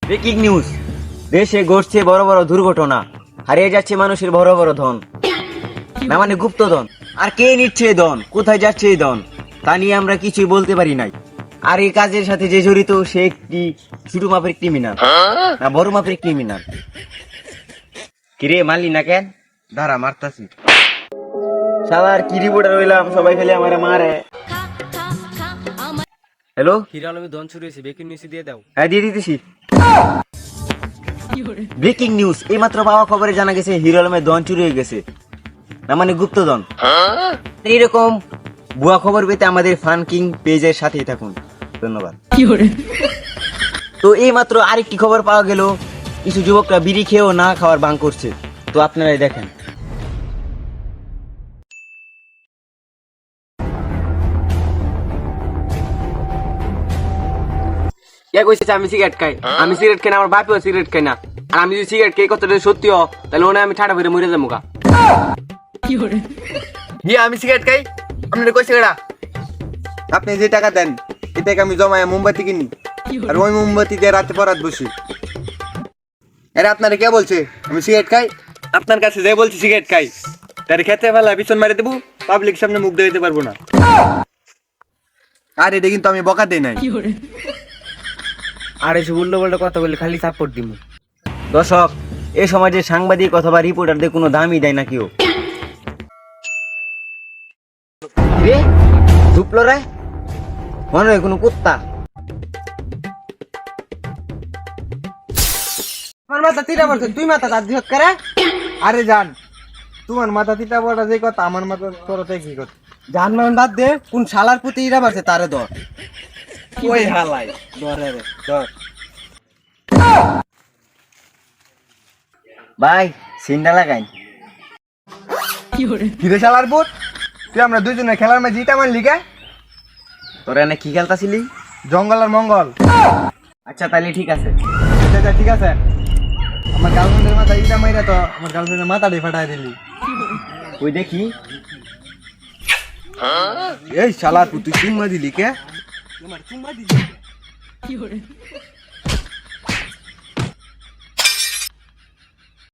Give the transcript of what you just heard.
Breaking news, দেশে ঘটছে বড় বড় দুর্ঘটনা, হারিয়ে যাচ্ছে মানুষের বড় বড় ধন, না মানে গুপ্তধন। আর কে নিচ্ছে এই ধন, কোথায় যাচ্ছে এই ধন, তা নিয়ে আমরা কিছুই বলতে পারি নাই। আর এই কাজের সাথে যে জড়িত সে একটি ছোট মাপের ক্রিমিনাল না বড় মাপের ক্রিমিনাল। কিরে মারলি না কেন? দাঁড়া মারতাছি। শালার কি রিপোর্টার হইলাম, সবাই খেলে আমারে মারে। হ্যালো, হিরো আলমের ধন চুরি হয়েছে, ব্রেকিং নিউজ দিয়ে দাও। হ্যাঁ দিয়ে দিতেছি। ব্রেকিং নিউজ, এইমাত্র পাওয়া খবরে জানা গেছে হিরো আলমের ধন চুরি হয়ে গেছে, না মানে গুপ্তধন। এইরকম ভুয়া খবর পেতে আমাদের ফান কিং পেজের সাথেই থাকুন। ধন্যবাদ। তো এইমাত্র আরেকটি খবর পাওয়া গেল, কিছু যুবকরা বিড়ি খেয়েও না খাওয়ার ভান করছে। তো আপনারাই দেখেন। কে কইছে আমি সিগারেট খাই? আমি সিগারেট খাই না, আমার বাপও সিগারেট খাই না। আর আমি যদি সিগারেট খাই কতটা সত্যি তাহলে ওনে আমি ঠাড়া ফিরে মরে যাবো গা। আমি সিগারেট খাই, আপনার কই সিগারেট? আপনি যে টাকা দেন এই টাকা আমি জমায় মোমবাতি কিনি, আর ওই মোমবাতি দিয়ে রাতে পরাত বসি। এরা আপনারা কে বলছে আমি সিগারেট খাই? আপনার কাছে যে বলছি সিগারেট খাই তার খেতে ফেলা পিছন মারে দেবো, পাবলিক সামনে মুখ দেখাতে পারবো না। আর এটা কিন্তু আমি বকা দেই নাই। আর এসব উল্টো পাল্টা কথা বলে খালি সাপোর্ট দিব। দর্শক, এ সমাজে সাংবাদিক অথবা রিপোর্টারদের কোনো দামই দেয় না কেউ। রে ঢুকলো রে, মনে হয় কোনো কুত্তা। আমার মাথা তিটা পড়ছে, তুই মাথা তার দিহত করে। আরে জান, তোমার মাথা তিটা পড়া যে কথা, আমার মাথা পড়াতে কি কথা? জান মান বাদ দে, কোন শালার প্রতি ইরা মারছে তারে ধর। ওই হালাই ধরে রে ধর। ভাই সিনটা লাগাই। কিরে শালার পুত, তুই আমরা দুইজনে খেলার মাঝে ইটা মারলি কে? তোরা এনে কি খেলতাছিলি? জঙ্গল আর মঙ্গল। আচ্ছা তাহলে ঠিক আছে। আচ্ছা ঠিক আছে, আমার গার্লফ্রেন্ডের মাথা ইটা মাইরা তো আমার গার্লফ্রেন্ডের মাথাটাই ফাটাই দিলি। ওই দেখি। এই শালার পুত, তুই চুম্মা দিলি কে?